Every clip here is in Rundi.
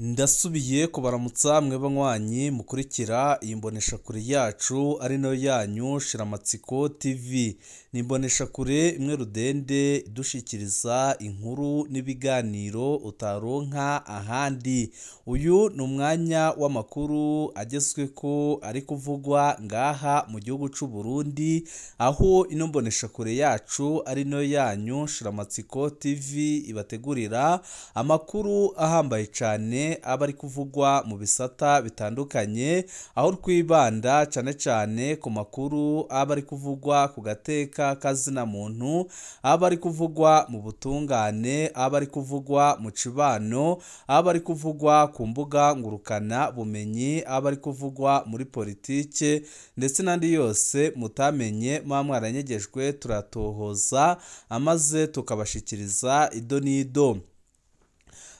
Ndasubiye kubaramutsa mwe banywanyi mukurikira iyi mboneshakure yacu ari nayo yanyu Shiramatsiko TV. Ni imboneshakure imwe rudende idushikiriza inkuru n'ibiganiro utaronka ahandi. Uyu ni umwanya w'amakuru agezweko ari kuvugwa ngaha mu gihugu c'u Burundi, aho ino mboneshakure yacu ari nayo yanyu Shiramatsiko TV ibategurira amakuru ahambaye cane aba ari kuvugwa mu bisata bitandukanye, aho twibanda cane ku makuru aba ari kuvugwa ku gateka kazina muntu, aba ari kuvugwa mu butungane, aba ari kuvugwa mu cibano, aba ari kuvugwa ku mbuga ngurukana bumenyi, aba ari kuvugwa muri politike ndetse n'andi yose mutamenye muba mwaranyegejwe turatohoza amaze tukabashikiriza ido n'ido.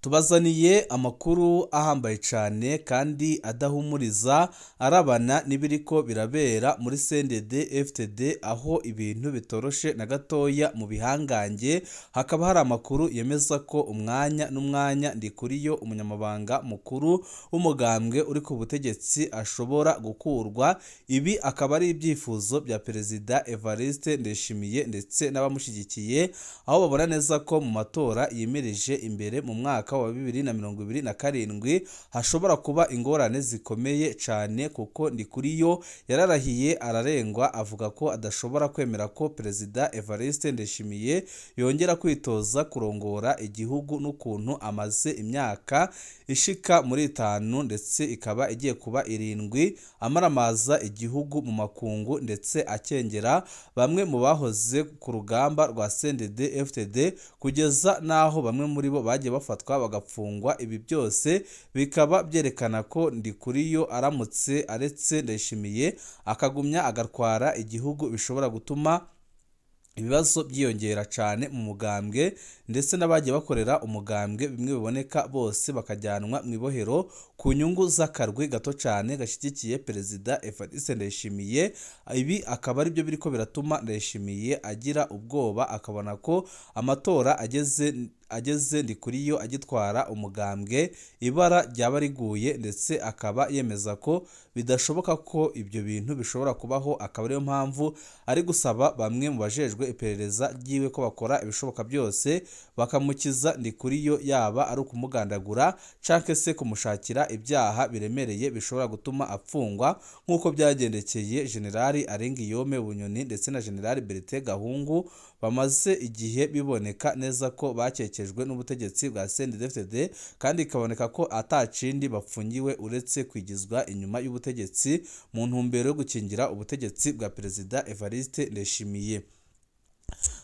Tubazaniye amakuru ahambaye cane kandi adahumuriza arabana n'ibiriko birabera muri CNDD-FDD, aho ibintu bitoroshe na gatoya mu bihangange. Hakaba hari amakuru yemeza ko umwanya n'umwanya Ndikuriyo umunyamabanga mukuru w'umugambwe uri ku butegetsi ashobora gukurwa. Ibi akaba ari ibyifuzo bya Perezida Evariste Ndayishimiye ndetse n'abamushigikiye, aho babona neza ko mu matora yimirije imbere mu mwaka wa 2027 hashobora kuba ingorane zikomeye cane, kuko Ndikuriyo yararahiye ararengwa avuga ko adashobora kwemera ko Perezida Evariste Ndayishimiye yongera kwitoza kurongora igihugu, n'ukuntu amaze imyaka ishika muri 5 ndetse ikaba igiye kuba 7 amaramaza igihugu mu makungu ndetse akengera bamwe mu bahoze ku rugamba rwa CNDD-FDD, kugeza naho bamwe muri bo bagiye bafatwa bagapfungwa. Ibi byose bikaba byerekana ko Ndikuriyo aramutse aretse Ndayishimiye akagumya agatwara igihugu bishobora gutuma ibibazo byiyongera cane mu mugambwe, ndetse n'abagiye bakorera umugambwe bimwe biboneka bose bakajyanwa mu ibohero ku nyungu z'akarwi gato cane gashigikiye Perezida Evariste Ndayishimiye. Ibi akaba ari byo biriko biratuma Ndayishimiye agira ubwoba, akabona ko amatora ageze Ndikuriyo agitwara umugambwe ibara ryaba riguye, ndetse akaba yemeza ko bidashoboka ko ibyo bintu bishobora kubaho. Akaba ariyo mpamvu ari gusaba bamwe mu bajejwe iperereza ryiwe ko bakora ibishoboka byose bakamukiza Ndikuriyo, yaba ari ukumugandagura canke se kumushakira ibyaha biremereye bishobora gutuma apfungwa, nk'uko byagendekeye Generali Arengiyome Bunyoni ndetse na Generali Bertin Gahungu, bamaze igihe biboneka neza ko bakekejwe n'ubutegetsi bwa CNDD-FDD, kandi ikaboneka ko atacindi bapfungiwe uretse kwigizwa inyuma y'ubutegetsi mu ntumbero yo gukingira ubutegetsi bwa Perezida Evariste Ndayishimiye.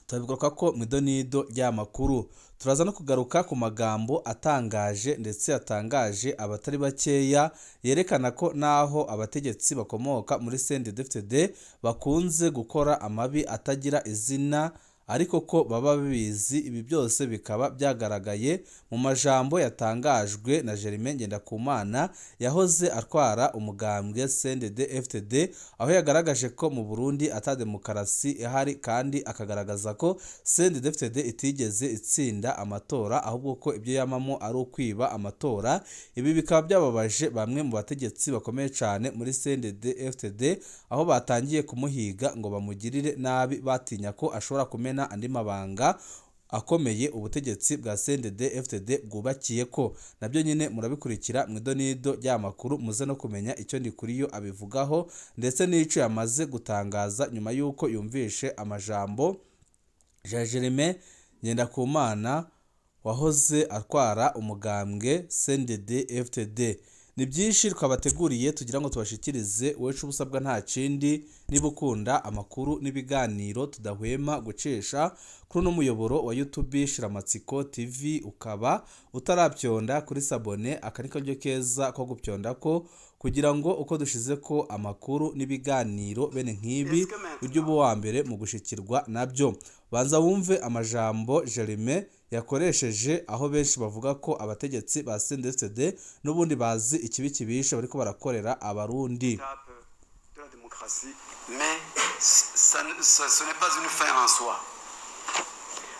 Turabigaruka ko mu idonido ry'amakuru turaza no kugaruka ku magambo atangaje ndetse yatangaje abatari bakeya, yerekana ko naho abategetsi bakomoka muri CNDD-FDD bakunze gukora amabi atagira izina, ariko ko baba bibizi. Ibi byose bikaba byagaragaye mu majambo yatangajwe na Germain Ngendakumana yahoze atwara umugambwe CNDD-FDD, aho yagaragaje ko mu Burundi ata demokarasi ihari, kandi akagaragaza ko CNDD-FDD itigeze itsinda amatora, ahubwo ko ibyo yamamo ari ukwiba amatora. Ibi bikaba byababaje bamwe mu bategetsi bakomeye cyane muri CNDD-FDD, aho batangiye kumuhiga ngo bamugirire nabi, batinya ko ashobora kumena andi mabanga akomeye ubutegetsi bwa CNDD-FDD bwubakiye ko. Nabyo nyine murabikurikira mu idonido ry'amakuru, muze no kumenya icyo Ndikuriyo abivugaho ndetse n'ico yamaze gutangaza nyuma y'uko yumvishe amajambo ya Germain Ngendakumana wahoze atwara umugambwe CNDD-FDD. Ni byinshi twabateguriye tugira ngo tubashikirize, wowe ubusabwa nta kindi, niba ukunda amakuru n'ibiganiro tudahwema gucesha kuri no muyoboro wa YouTube Shiramatsiko TV, ukaba utarabyonda kuri sabone, akariko ryo keza ko gupyonda ko, kugira ngo uko dushize ko amakuru n'ibiganiro bene nk'ibi ujye uba wa mbere mu gushikirwa nabyo. Banza wumve amajambo Germain yakoresheje, aho benshi bavuga ko abategetsi ba CNDD-FDD n'ubundi bazi ikibi kibisha bariko barakorera abarundi. Mais ce n'est pas une fin en soi.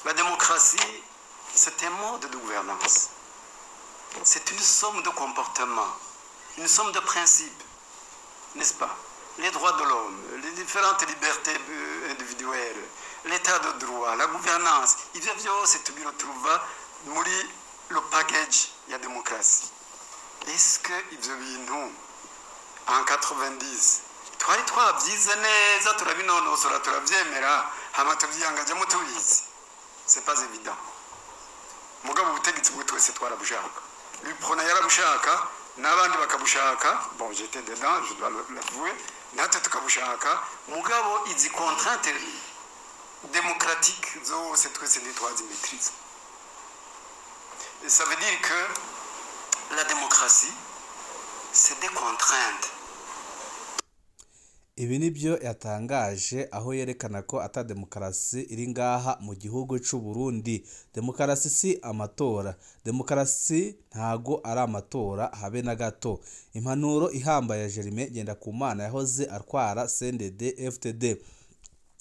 La démocratie, c'est un mode de gouvernance. c'est une somme de comportements, une somme de principes, n'est-ce pas? Les droits de l'homme, les différentes libertés individuelles, l'état de droit, la gouvernance. Ivyo vyose tubiroturuva muri le package ya démocratie. Est-ce que ivyo bintu en 90 twari twabyize neza turabinonosora turabyemera hama tubyangajemo tubizi? C'est pas évident. Mugabo ubutegetsi bwe twese twarabushaka. L'UPRONA yarabushaka n'abandi bakabushaka. Bon, j'étais dedans, je dois l'avouer. Natwe tukabushaka. Mugabo izi contraintes démocratiques zose twese ntitwazimaîtrise. Ça veut dire que la démocratie, c'est des contraintes. Ibi nibyo yatangaje aho yerekana ko ata demokarasi iri ngaha mu gihugu cy'u Burundi. Demokarasi si amatora, demokarasi ntago ari amatora habe na gato. Impanuro ihambaye ya Germain Ngendakumana yahoze atwara CNDD-FDD.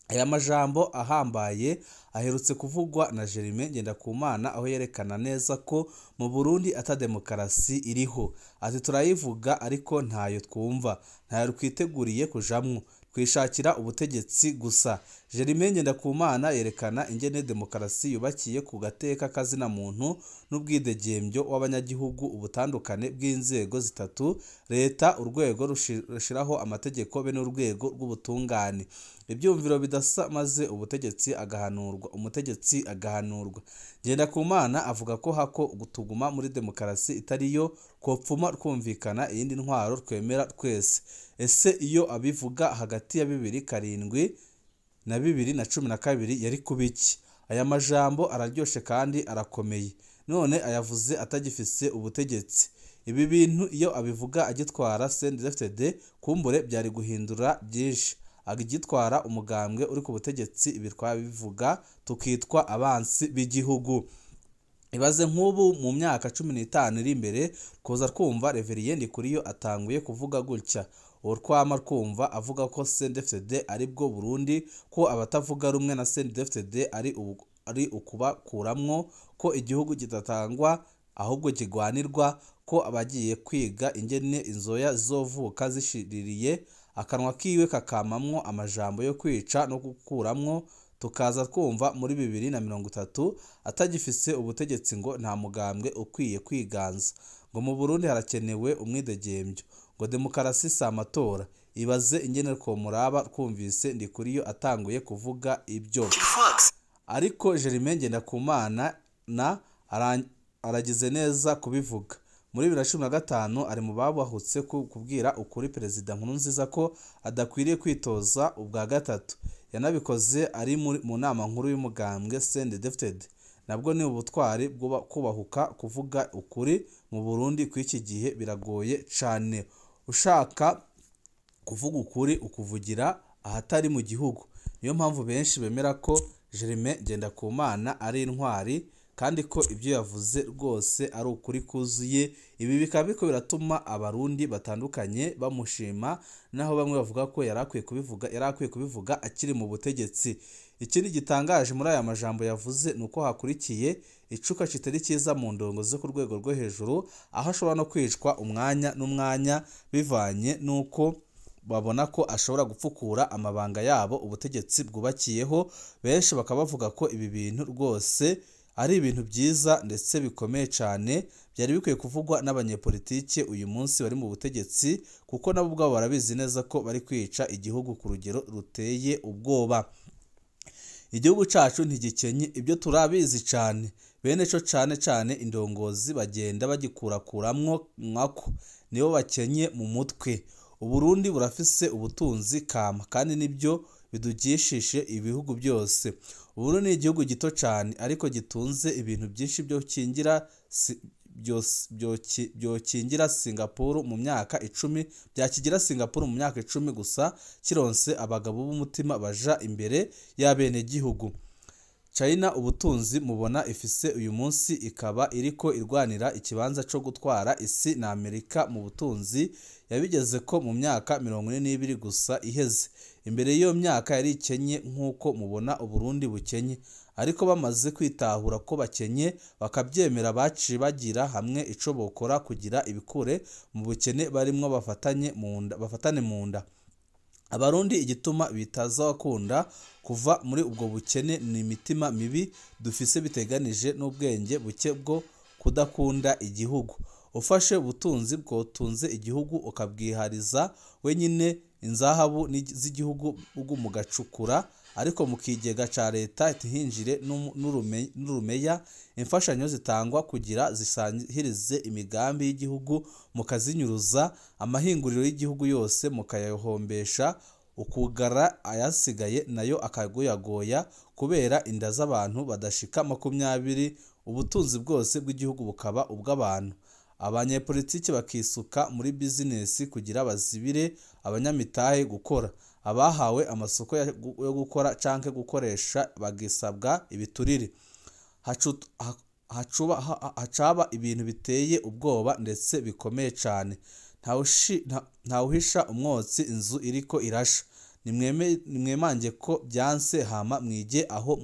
Aya majambo ahambaye aherutse kuvugwa na Germain Ngendakumana aho yerekana neza ko mu Burundi ata demokarasi iriho. Ati turayivuga ariko ntayo twumva, ntayo twiteguriye kujamwo, twishakira ubutegetsi gusa. Germain Ngendakumana yerekana ingene demokarasi yubakiye ku gateka kazina muntu n'ubwidegembyo w'abanyagihugu, ubutandukane bw'inzego zitatu: leta, urwego rushiraho amategeko be n'urwego rw'ubutungane. Ibyumviro bidasa maze umutegetsi agahanurwa. Ngendakumana avuga ko hako gutuguma muri demokarasi itariyo kopfuma twumvikana iyindi ntwaro twemera twese. Ese iyo abivuga hagati ya 2007 na 2012 yari kubiki? Aya majambo araryoshe kandi arakomeye, none ayavuze atagifise ubutegetsi. Ibi bintu iyo abivuga agitwara CNDD-FDD kumbure byari guhindura byinshi. Agitwara umugambwe uri ku butegetsi ibi twabivuga tukitwa abansi b'igihugu. Ibaze nk'ubu mu myaka 15 iri imbere koza twumva Reverien Ndikuriyo atanguye kuvuga gutya, urwama twumva avuga ko CNDD-FDD ari bwo Burundi, ko abatavuga rumwe na CNDD-FDD ari ukubakuramwo, ko igihugu kitatangwa ahubwo kigwanirwa, ko abagiye kwiga ingene inzoya zovuka zishiririye, akanwa kiwe kakamamwo amajambo yo kwica no gukuramwo. Tukaza twumva muri 2030 atagifise ubutegetsi ngo nta mugambwe ukwiye kwiganza, ngo mu Burundi harakenewe umwidegembyo, ngo demokarasi si amatora. Ibaze ingene ko muraba twumvise Ndikuriyo atanguye kuvuga ibyo. Ariko Germain Ngendakumana aragize neza kubivuga. Muri 2015 ari mu babahutse kubwira ukuri Perezida Nkurunziza ko adakwiriye kwitoza ubwa gatatu. Yanabikoze ari mu nama nkuru y'umugambwe CNDD-FDD. Nabwo ni ubutwari bwo kubahuka kuvuga ukuri. Mu Burundi kw'iki gihe biragoye cyane. Ushaka kuvuga ukuri ukuvugira ahatari mu gihugu. Niyo mpamvu benshi bemera ko Germain Ngendakumana ari intwari, kandi ko ibyo yavuze rwose ari ukuri kuzuye. Ibi bikaba biko biratuma abarundi batandukanye bamushima, naho bamwe bavuga ko yarakwiye kubivuga akiri mu butegetsi. Ikindi gitangaje muri aya majambo yavuze nuko hakurikiye icuka kitari cyiza mu ndongo zo ku rwego rwo hejuru, aho ashobora no kwicwa umwanya n'umwanya bivanye nuko babona ko ashobora gupfukura amabanga yabo ubutegetsi bwubakiyeho. Benshi bakaba bavuga ko ibi bintu rwose ari ibintu byiza ndetse bikomeye cyane, byari bikwiye kuvugwa n'abanyepolitike uyu munsi bari mu butegetsi, kuko nabo ubwabo barabizi neza ko bari kwica igihugu ku rugero ruteye ubwoba. Igihugu cyacu ntigikenye, ibyo turabizi cyane. Bene cyo cyane indongozi bagenda bagikurakuramwo mwako, nibo bakenye mu mutwe. Uburundi burafise ubutunzi kama, kandi nibyo bidugishije ibihugu byose. Uburundi ni igihugu gito cyane ariko gitunze ibintu byinshi byokingira Singapore mu myaka 10, byakigira Singapore mu myaka 10 gusa kironse abagabo b'umutima baja imbere y'abene gihugu. China ubutunzi mubona ifise uyu munsi ikaba iriko irwanira ikibanza cyo gutwara isi na Amerika mu butunzi, yabigeze ko mu myaka 42 gusa iheze. imbere y'iyo myaka yari ikenye nk'uko mubona Uburundi bukenye, ariko bamaze kwitahura ko bakenye bakabyemera baciye bagira hamwe ico bokora kugira ibikure mu bukene barimwo bafatane mu nda. Abarundi igituma bitaza wakunda kuva muri ubwo bukene ni imitima mibi dufise biteganije n'ubwenge buke bwo kudakunda igihugu. Ufashe ubutunzi bwotunze igihugu ukabwihariza wenyine inzahabu z'igihugu mugacukura, ariko mu kigega ca leta tihinjire n'urumeya imfashanyo zitangwa kugira zisahirize imigambi y'igihugu mukazinyuruza, amahinguriro y'igihugu yose mukayahombesha, ukugara ayasigaye nayo akagoyagoya kubera inda z'abantu badashika 20, ubutunzi bwose bw'igihugu bukaba ubw'abantu. Abanyepolitiki bakisuka muri bizinesi kugira bazibire abanyamitahe gukora, abahawe amasoko yo gukora canke gukoresha bagisabwa ibiturire. Hacaba ibintu biteye ubwoba ndetse bikomeye cane. Ntawuhisha umwotsi inzu iriko irasha. Nimwemange ko byanse hama mwige aho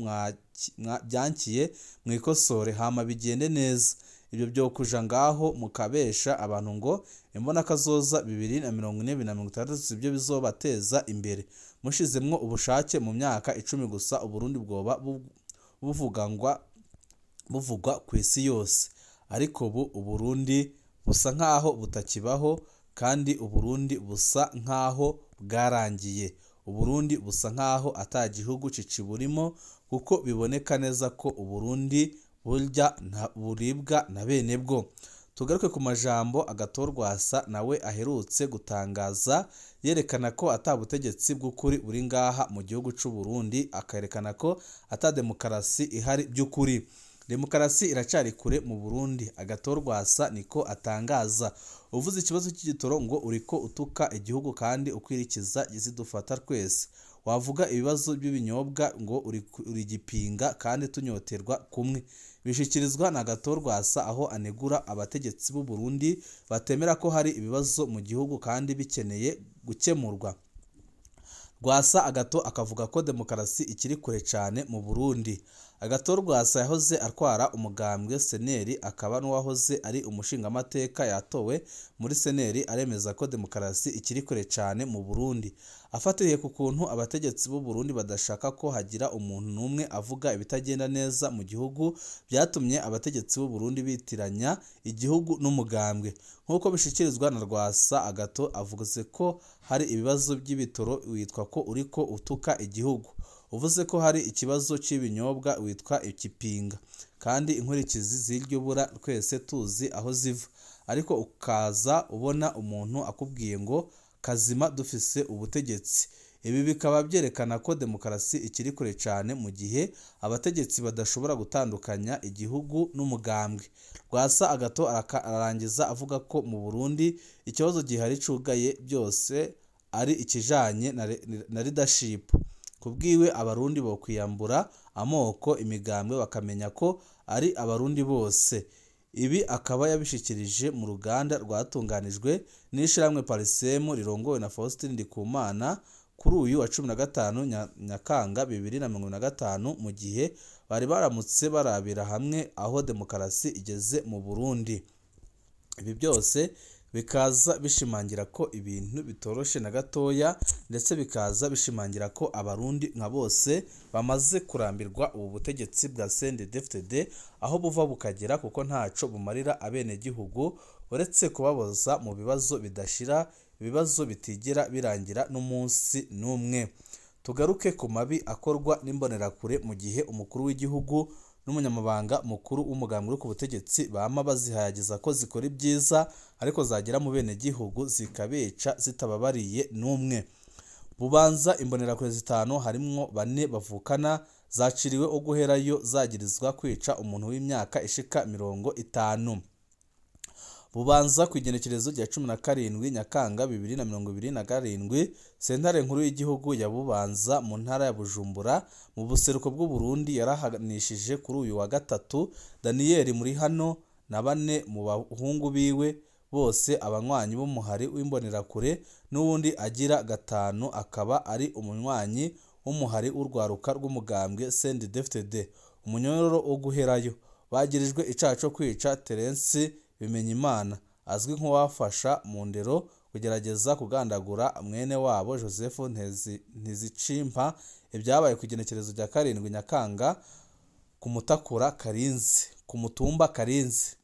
byankiye mwikosore hama bigende neza. Ibyo byo kuja ngaho mukabesha abantu ngo imbona kazoza 2040-2060 sibyo bizobateza imbere. Mushizemwo ubushake mu myaka 10 gusa Uburundi bwoba buvugwa ku isi yose. Ariko Uburundi busa nkaho butakibaho, kandi Uburundi busa nkaho bwarangiye. Uburundi busa nkaho atagihugu ciciburimo, kuko biboneka neza ko Uburundi buribwa na bene bwo. Tugaruke ku majambo Agathon nawe aherutse gutangaza yerekana ko atabutegetsi bw'ukuri buri ngaha mu gihugu c'u Burundi, akarekana ko ata demokarasi ihari by'ukuri. Demokarasi iracari kure mu Burundi. Agathon niko atangaza. Uvuze ikibazo cy'igitoro ngo uriko utuka igihugu kandi ukwirikiza izidufata twese. Wavuga ibibazo by'ibinyobwa ngo urigipinga kandi tunyoterwa kumwe. Bishikirizwa na Agathon aho anegura abategetsi b'u Burundi batemera ko hari ibibazo mu gihugu kandi bikeneye gukemurwa. Agathon akavuga ko demokarasi ikiri kure cyane mu Burundi. Agathon yahoze atwara umugambwe Seneri, akaba n'uwahoze ari umushingamateka yatowe muri Seneri, aremeza ko demokarasi ikiri kure cyane mu Burundi. Afatiye ku kuntu abategetsi b'u Burundi badashaka ko hagira umuntu numwe avuga ibitagenda neza mu gihugu, byatumye abategetsi b'u Burundi bitiranya igihugu n'umugambwe. Nkuko bishikirizwa na Agathon avuze ko hari ibibazo by'ibitoro witwa ko uriko utuka igihugu. Uvuze ko hari ikibazo cy'ibinyobwa witwa ikipinga, kandi inkurikizi z'iryo bura twese tuzi aho ziva. Ariko ukaza ubona umuntu akubwiye ngo kazima dufise ubutegetsi. Ibi bikaba byerekana ko demokarasi ikiri kure cyane mu gihe abategetsi badashobora gutandukanya igihugu n'umugambwe. Agathon ararangiza avuga ko mu Burundi ikibazo gihari cugaye byose ari ikijanye na leadership. Kubwiwe abarundi bo kwiyambura amoko imigambwe bakamenya ko ari abarundi bose. Ibi akaba yabishikirije mu ruganda rwatunganijwe n'ishiramwe Parisemu rirongowe na Faustin Ndikumana kuri uyu wa 15 Nyakanga 2025, mu gihe bari baramutse barabira hamwe aho demokarasi igeze mu Burundi. Ibi byose bikaza bishimangira ko ibintu bitoroshe na gatoya, ndetse bikaza bishimangira ko abarundi nka bose bamaze kurambirwa ubu butegetsi bwa CNDD-FDD aho buva bukagera, kuko ntaco bumarira abene gihugu uretse kubaboza mu bibazo bidashira, ibibazo bitigera birangira n'umunsi n'umwe. Tugaruke ku mabi akorwa n'imbonerakure mu gihe umukuru w'igihugu n'umunyamabanga mukuru w'umugambwe uri ku butegetsi bama bazihayagiza ko zikora ibyiza, ariko zagera mu bene gihugu zikabeca zitababariye n'umwe. Bubanza imbonerakure 5 harimwo 4 bavukana zaciriwe uguherayo zagirizwa kwica umuntu w'imyaka ishika 50. Bubanza kwigenekerezo rya 17 Nyakanga 2027, sentare nkuru y'igihugu ya Bubanza mu ntara ya Bujumbura mu buseruko bw'u Burundi yarahanishije kuri uyu wa gatatu Daniel muri hano na 4 mu bahungu biwe bose abanywanyi b'umuhari w'imbonerakure, n'uwundi agira gatanu akaba ari umunywanyi w'umuhari w'urwaruka rw'umugambwe CNDD-FDD. Umunyororo wo guherayo bagirijwe icaha co kwica Terence Bimenyimana azwi nk'uwafasha mu ndero kugerageza kugandagura mwene wabo Joseph Ntizicimpa, ibyabaye ku igenekerezo rya 7 Nyakanga ku mutumba Karinzi.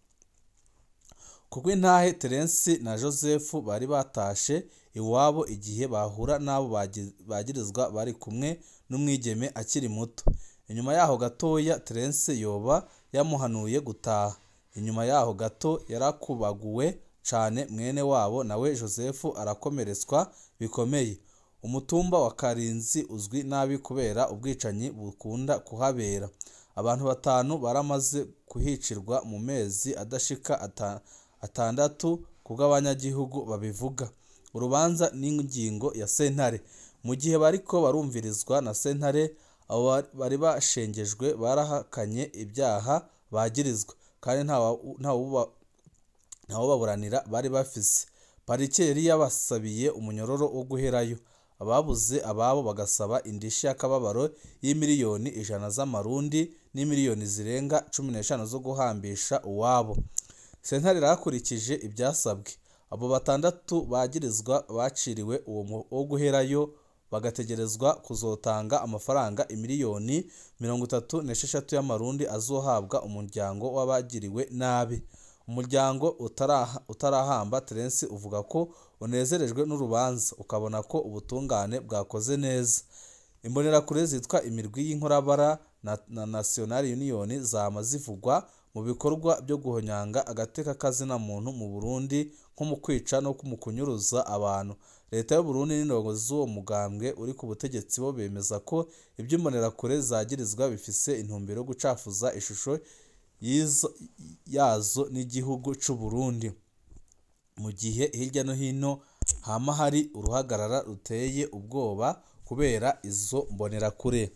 Kuko intahe Terence na Joseph bari batashe iwabo igihe bahura n'abo bagirizwa bari kumwe n'umwigeme akiri muto. Inyuma yaho gatoya Terence yoba yamuhanuye gutaha. Inyuma yaho gato yarakubaguwe cane mwene wabo nawe Joseph arakomeretswa bikomeye. Umutumba wa Karinzi uzwi nabi kubera ubwicanyi bukunda kuhabera. Abantu 5 baramaze kuhicirwa mu mezi adashika atandatu kubw'abanyagihugu babivuga. Urubanza n'ingingo ya sentare. Mu gihe bariko barumvirizwa na sentare, abo bari bashengejwe barahakanye ibyaha bagirizwa kandi ntawo baburanira bari bafise. Parike yari yabasabiye umunyororo wo guherayo. Ababuze ababo bagasaba indishi y'akababaro y'imiliyoni 100 z'amarundi n'imiliyoni zirenga 15 zo guhambisha uwabo. Sentare rakurikije ibyasabwe. Abo 6 bagirizwa baciriwe uwo wo guherayo bagategerezwa kuzotanga amafaranga imiliyoni 36 y'amarundi azohabwa umuryango w'abagiriwe nabi. Umuryango utarahamba Terence uvuga ko unezerejwe n'urubanza, ukabona ko ubutungane bwakoze neza. Imbonerakure zitwa imirwi y'inkorabara na National Union zama zivugwa mu bikorwa byo guhonyanga agateka kazina muntu mu Burundi, nko mu kwica no kumukunyuruza abantu. Leta y'u Burundi n'indongozi z'uwo mugambwe uri ku butegetsi bo bemeza ko iby'imbonerakure zagirizwa bifise intumbero yo gucafuza ishusho yazo n'igihugu c'u Burundi. Mu gihe hirya no hino hama hari uruhagarara ruteye ubwoba kubera izo mbonerakure.